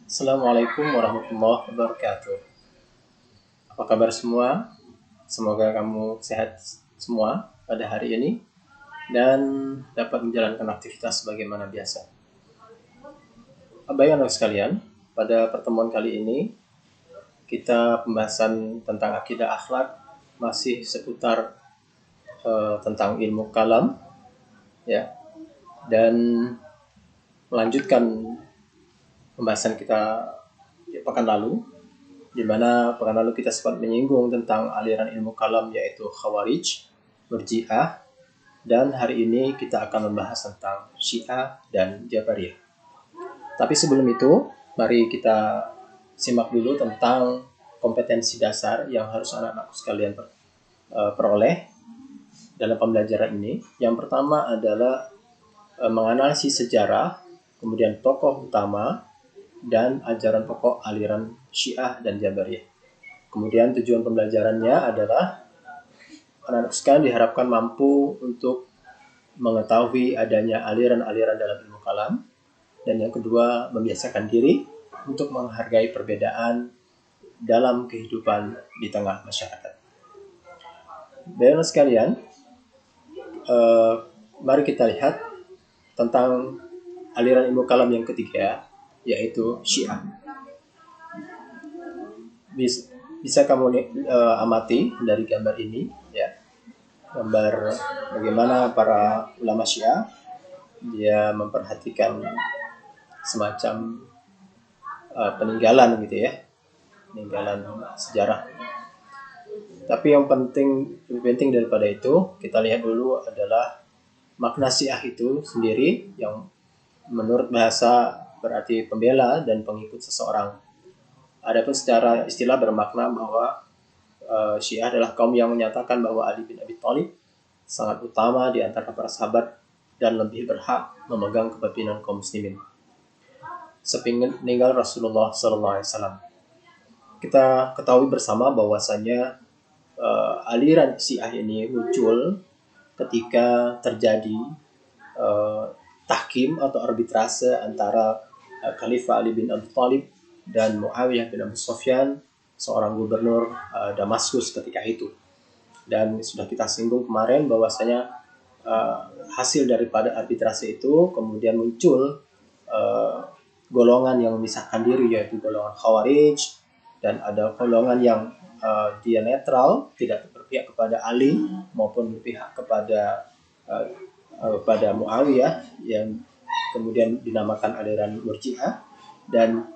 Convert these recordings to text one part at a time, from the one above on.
Assalamualaikum warahmatullahi wabarakatuh. Apa kabar semua? Semoga kamu sehat semua pada hari ini dan dapat menjalankan aktivitas sebagaimana biasa. Baik anak sekalian, pada pertemuan kali ini kita pembahasan tentang akidah akhlak masih seputar tentang ilmu kalam, ya, dan melanjutkan pembahasan kita di pekan lalu, di mana pekan lalu kita sempat menyinggung tentang aliran ilmu kalam yaitu Khawarij, Murji'ah, dan hari ini kita akan membahas tentang Syiah dan Jabariyah. Tapi sebelum itu, mari kita simak dulu tentang kompetensi dasar yang harus anak-anakku sekalian peroleh dalam pembelajaran ini. Yang pertama adalah menganalisis sejarah, kemudian tokoh utama, dan ajaran pokok aliran Syiah dan Jabariyah. Kemudian tujuan pembelajarannya adalah anak-anak sekalian diharapkan mampu untuk mengetahui adanya aliran-aliran dalam ilmu kalam, dan yang kedua membiasakan diri untuk menghargai perbedaan dalam kehidupan di tengah masyarakat. Baiklah sekalian, mari kita lihat tentang aliran ilmu kalam yang ketiga, yaitu Syiah. Bisa kamu amati dari gambar ini, ya, gambar bagaimana para ulama Syiah dia memperhatikan semacam peninggalan gitu ya, peninggalan sejarah. Tapi yang lebih penting daripada itu, kita lihat dulu adalah makna Syiah itu sendiri, yang menurut bahasa berarti pembela dan pengikut seseorang. Adapun secara istilah bermakna bahwa Syiah adalah kaum yang menyatakan bahwa Ali bin Abi Thalib sangat utama di antara para sahabat dan lebih berhak memegang kepemimpinan kaum muslimin sepeninggal Rasulullah SAW. Kita ketahui bersama bahwasanya aliran Syiah ini muncul ketika terjadi tahkim atau arbitrase antara Khalifah Ali bin Abi Thalib dan Muawiyah bin Abi Sufyan, seorang gubernur Damaskus ketika itu. Dan sudah kita singgung kemarin bahwasanya hasil daripada arbitrase itu kemudian muncul golongan yang memisahkan diri, yaitu golongan Khawarij, dan ada golongan yang dia netral, tidak berpihak kepada Ali maupun berpihak kepada Muawiyah, yang kemudian dinamakan aliran Murji'ah, dan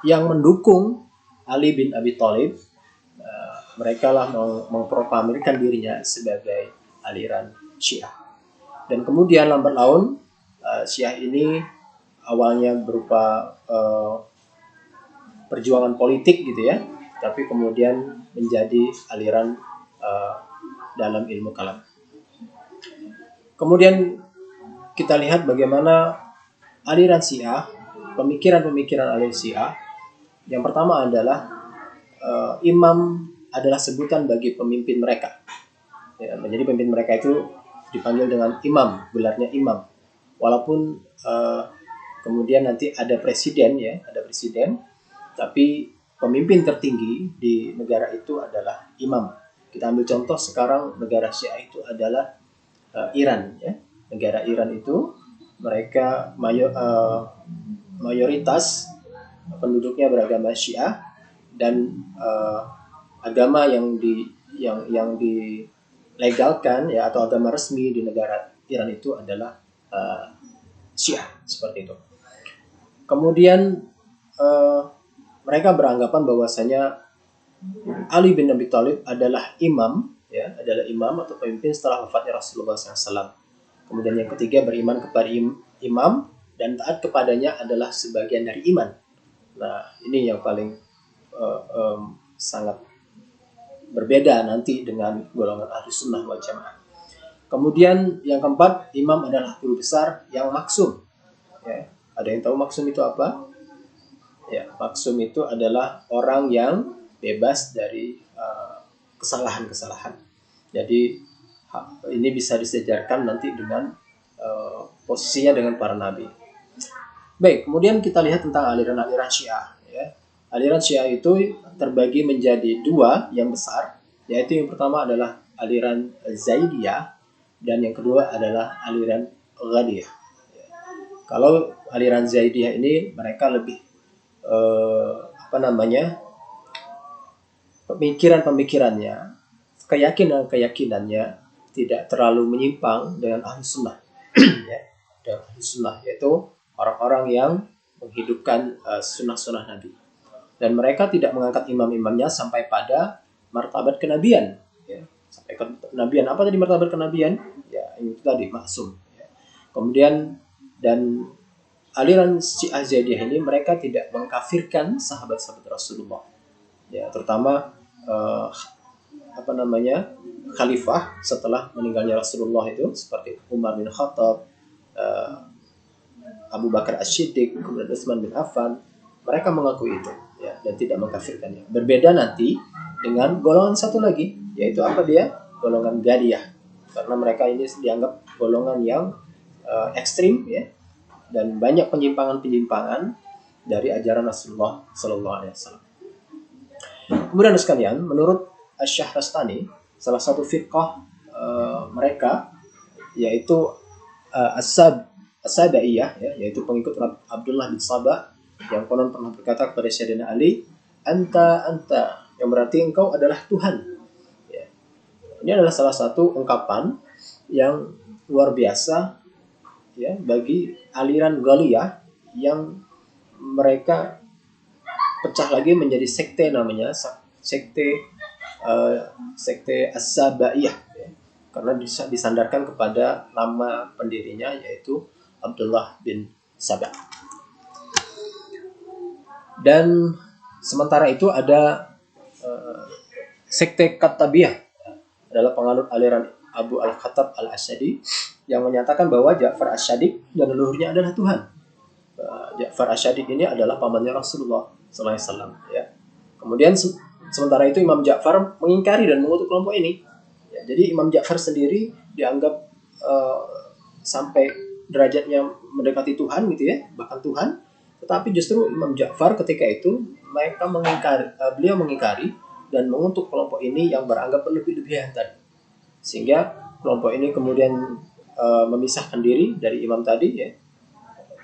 yang mendukung Ali bin Abi Thalib, mereka lah memproklamirkan dirinya sebagai aliran Syiah. Dan kemudian lambat laun Syiah ini awalnya berupa perjuangan politik gitu ya, tapi kemudian menjadi aliran dalam ilmu kalam. Kemudian kita lihat bagaimana aliran Syiah, pemikiran-pemikiran aliran Syiah. Yang pertama adalah imam adalah sebutan bagi pemimpin mereka. Ya, menjadi pemimpin mereka itu dipanggil dengan imam, gelarnya imam. Walaupun kemudian nanti ada presiden, ya, ada presiden, tapi pemimpin tertinggi di negara itu adalah imam. Kita ambil contoh sekarang negara Syiah itu adalah Iran, ya. Negara Iran itu mereka mayoritas penduduknya beragama Syiah, dan agama yang dilegalkan, ya, atau agama resmi di negara Iran itu adalah Syiah, seperti itu. Kemudian mereka beranggapan bahwasanya Ali bin Abi Thalib adalah imam, ya, adalah imam atau pemimpin setelah wafatnya Rasulullah SAW. Kemudian yang ketiga, beriman kepada imam dan taat kepadanya adalah sebagian dari iman. Nah, ini yang paling sangat berbeda nanti dengan golongan Ahlus Sunnah wal Jamaah. Kemudian yang keempat, imam adalah guru besar yang maksum. Ya, ada yang tahu maksum itu apa? Ya, maksum itu adalah orang yang bebas dari kesalahan-kesalahan. Jadi ini bisa disejarkan nanti dengan posisinya dengan para nabi. Baik, kemudian kita lihat tentang aliran-aliran Syiah. Ya. Aliran Syiah itu terbagi menjadi dua yang besar, yaitu yang pertama adalah aliran Zaidiyah dan yang kedua adalah aliran Ghaliyah. Kalau aliran Zaidiyah ini mereka lebih pemikiran-pemikirannya, keyakinan-keyakinannya tidak terlalu menyimpang dengan ahli sunnah. Ya, dan ahli sunnah yaitu orang-orang yang menghidupkan sunnah-sunnah Nabi. Dan mereka tidak mengangkat imam-imamnya sampai pada martabat kenabian. Ya. Sampai ke kenabian. Apa tadi martabat kenabian? Ya, itu tadi maksum. Ya. Kemudian dan aliran Syiah Zaidiyah ini mereka tidak mengkafirkan sahabat-sahabat Rasulullah. Ya, terutama khalifah setelah meninggalnya Rasulullah itu seperti Umar bin Khattab, Abu Bakar As-Siddiq, kemudian Utsman bin Affan, mereka mengakui itu ya dan tidak mengkafirkannya. Berbeda nanti dengan golongan satu lagi, yaitu apa dia? Golongan Ghaliyah. Karena mereka ini dianggap golongan yang ekstrim ya dan banyak penyimpangan-penyimpangan dari ajaran Rasulullah Sallallahu Alaihi Wasallam. Kemudian sekalian, menurut Asy-Syahrastani, salah satu firqah mereka yaitu As-Sabaiyah, ya, yaitu pengikut Abdullah bin Sabah yang konon pernah berkata kepada Sayyidina Ali, anta, yang berarti engkau adalah Tuhan. Ya. Ini adalah salah satu ungkapan yang luar biasa ya bagi aliran Ghaliyah yang mereka pecah lagi menjadi sekte, namanya sekte As-Sabaiyah ya. Karena disandarkan kepada nama pendirinya yaitu Abdullah bin Sabah. Dan sementara itu ada sekte Kattabiyah, adalah penganut aliran Abu Al-Khattab Al-Asyadi yang menyatakan bahwa Ja'far Asy-Syadiq dan leluhurnya adalah Tuhan. Ja'far Asy-Syadiq ini adalah pamannya Rasulullah SAW. Ya. Kemudian sementara itu Imam Ja'far mengingkari dan mengutuk kelompok ini. Ya, jadi Imam Ja'far sendiri dianggap sampai derajatnya mendekati Tuhan gitu ya, bahkan Tuhan. Tetapi justru Imam Ja'far ketika itu beliau mengingkari dan mengutuk kelompok ini yang beranggap berlebih-lebihan tadi. Sehingga kelompok ini kemudian memisahkan diri dari imam tadi ya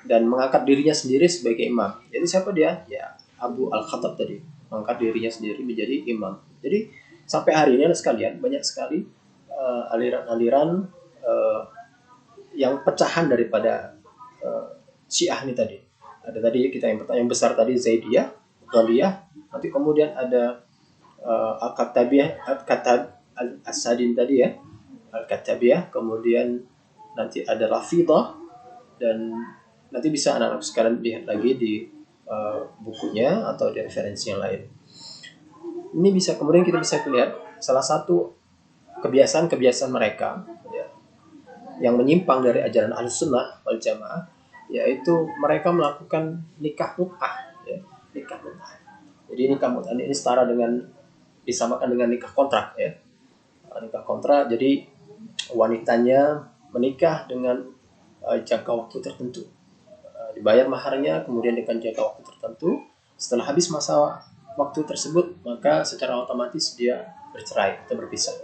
dan mengangkat dirinya sendiri sebagai imam. Jadi siapa dia? Ya Abu Al-Khattab tadi, mengangkat dirinya sendiri menjadi imam. Jadi sampai hari ini sekalian banyak sekali aliran-aliran yang pecahan daripada Syiah ini tadi. Ada tadi kita yang besar tadi Zaidiyah, Ghaliyah, nanti kemudian ada Al-Kattabiyah, Al-Asadin tadi ya, Al-Kattabiyah, kemudian nanti ada Rafidah, dan nanti bisa anak-anak sekalian lihat lagi di bukunya atau di referensi yang lain. Ini kemudian kita bisa lihat salah satu kebiasaan-kebiasaan mereka ya, yang menyimpang dari ajaran Ahlussunnah wal Jamaah, yaitu mereka melakukan nikah mut'ah ya, nikah mut'ah. Jadi nikah mut'ah ini setara dengan disamakan dengan nikah kontrak ya. Nikah kontrak, jadi wanitanya menikah dengan jangka waktu tertentu. Dibayar maharnya, kemudian dengan jangka waktu tertentu. Setelah habis masa waktu tersebut, maka secara otomatis dia bercerai atau berpisah.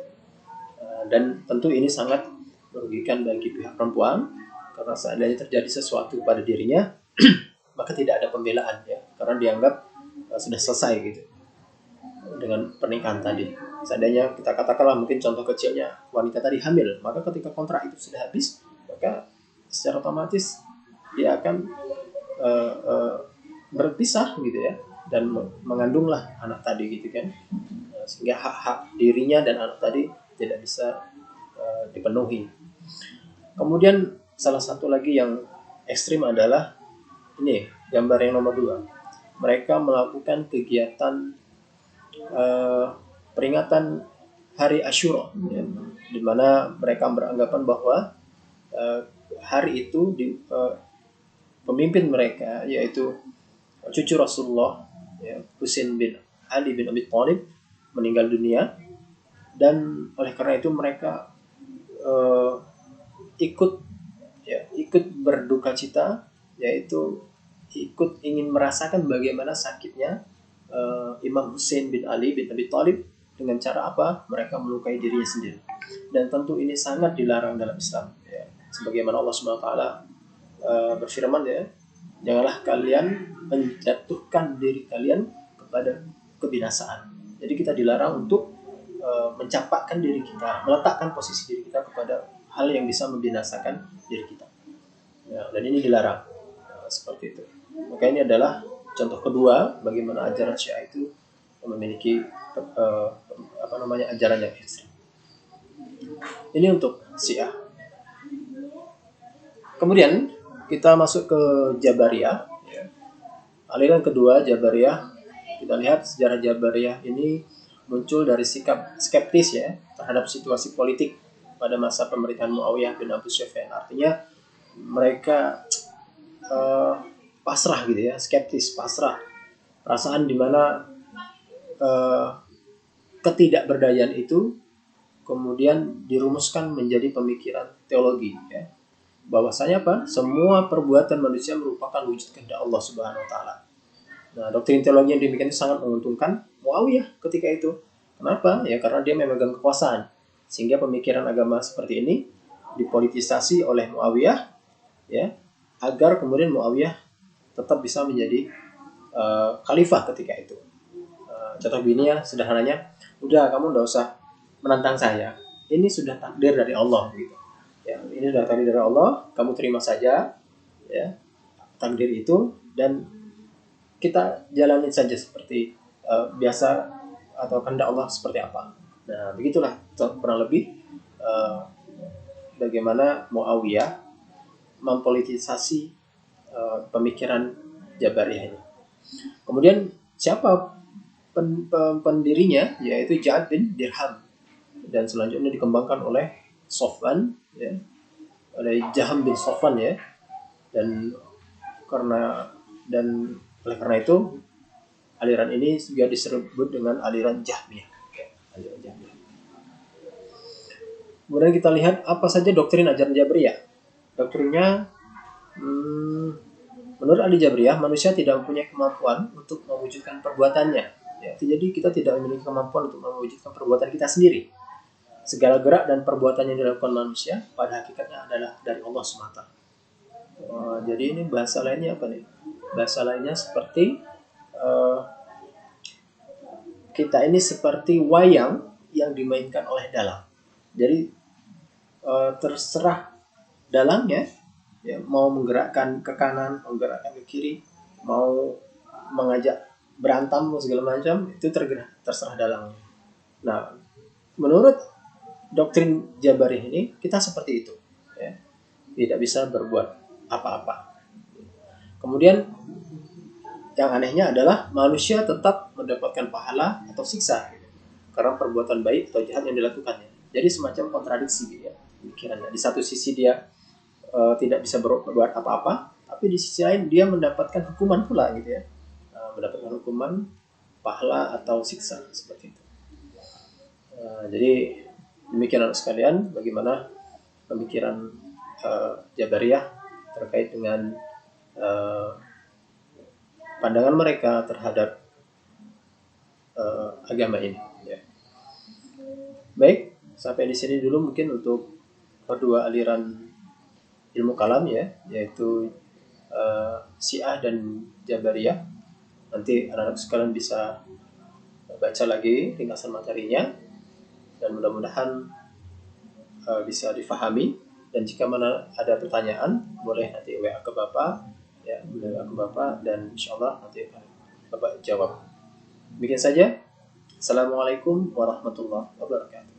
Dan tentu ini sangat merugikan bagi pihak perempuan, karena seandainya terjadi sesuatu pada dirinya, maka tidak ada pembelaan ya, karena dianggap sudah selesai gitu dengan pernikahan tadi. Seandainya kita katakanlah mungkin contoh kecilnya wanita tadi hamil, maka ketika kontrak itu sudah habis, maka secara otomatis dia akan berpisah gitu ya, dan mengandunglah anak tadi gitu kan, sehingga hak-hak dirinya dan anak tadi tidak bisa dipenuhi. Kemudian salah satu lagi yang ekstrim adalah ini gambar yang nomor 2. Mereka melakukan kegiatan peringatan hari Asyura ya, di mana mereka beranggapan bahwa hari itu pemimpin mereka yaitu cucu Rasulullah ya, Husain bin Ali bin Abi Thalib meninggal dunia, dan oleh karena itu mereka ikut berduka cita, yaitu ikut ingin merasakan bagaimana sakitnya Imam Hussein bin Ali bin Abi Thalib dengan cara apa? Mereka melukai dirinya sendiri. Dan tentu ini sangat dilarang dalam Islam. Ya. Sebagaimana Allah SWT berfirman, ya, janganlah kalian menjatuhkan diri kalian kepada kebinasaan. Jadi kita dilarang untuk mencampakkan diri kita, meletakkan posisi diri kita kepada hal yang bisa membinasakan diri kita. Ya, dan ini dilarang. Seperti itu. Maka ini adalah contoh kedua bagaimana ajaran Syiah itu memiliki ajaran yang ekstrem. Ini untuk Syiah. Kemudian kita masuk ke Jabariyah. Ya. Aliran kedua Jabariyah, kita lihat sejarah Jabariyah ini muncul dari sikap skeptis ya terhadap situasi politik pada masa pemerintahan Muawiyah bin Abu Sufyan. Artinya mereka pasrah gitu ya, skeptis, pasrah, perasaan di mana ketidakberdayaan itu kemudian dirumuskan menjadi pemikiran teologi ya. Bahwasanya apa? Semua perbuatan manusia merupakan wujud kehendak Allah Subhanahu wa taala. Nah, doktrin teologi yang demikian itu sangat menguntungkan Muawiyah ketika itu. Kenapa? Ya karena dia memegang kekuasaan. Sehingga pemikiran agama seperti ini dipolitisasi oleh Muawiyah ya, agar kemudian Muawiyah tetap bisa menjadi khalifah ketika itu. Contoh begini ya, sederhananya, udah kamu enggak usah menantang saya. Ini sudah takdir dari Allah gitu. Ya, ini sudah takdir dari Allah, kamu terima saja ya takdir itu dan kita jalanin saja seperti biasa atau kehendak Allah seperti apa. Nah, begitulah kurang lebih bagaimana Muawiyah mempolitisasi pemikiran Jabariyah ini. Kemudian siapa pendirinya? Yaitu Ja'ad bin Dirham, dan selanjutnya dikembangkan oleh Sofwan ya, oleh Jaham bin Sofwan ya, dan oleh karena itu aliran ini juga disebut dengan aliran Jahmiyah. Aliran Jahmiyah. Kemudian kita lihat apa saja doktrin ajaran Jabriyah. Doktrinnya, menurut ahli Jabriyah, manusia tidak mempunyai kemampuan untuk mewujudkan perbuatannya. Ya, jadi kita tidak memiliki kemampuan untuk mewujudkan perbuatan kita sendiri. Segala gerak dan perbuatan yang dilakukan manusia pada hakikatnya adalah dari Allah semata. Jadi ini bahasa lainnya apa nih? Bahasa lainnya seperti kita ini seperti wayang yang dimainkan oleh dalang. Jadi terserah dalangnya ya, mau menggerakkan ke kanan, menggerakkan ke kiri, mau mengajak berantem segala macam, itu terserah dalangnya. Nah, menurut doktrin Jabariyah ini kita seperti itu ya. Tidak bisa berbuat apa-apa. Kemudian yang anehnya adalah manusia tetap mendapatkan pahala atau siksa gitu, karena perbuatan baik atau jahat yang dilakukannya. Jadi semacam kontradiksi gitu ya pikirannya. Di satu sisi dia tidak bisa berbuat apa-apa, tapi di sisi lain dia mendapatkan hukuman pula gitu ya, mendapatkan hukuman, pahala atau siksa seperti itu. Jadi demikian anak sekalian bagaimana pemikiran Jabariyah terkait dengan pandangan mereka terhadap agama ini. Ya. Baik, sampai di sini dulu mungkin untuk kedua aliran ilmu kalam ya, yaitu Syiah dan Jabariyah. Nanti anak-anak sekalian bisa baca lagi ringkasan materinya dan mudah-mudahan bisa difahami. Dan jika mana ada pertanyaan boleh nanti WA ke Bapak ya, WA ke Bapak dan insyaallah nanti akan Bapak jawab. Demikian saja. Assalamualaikum warahmatullahi wabarakatuh.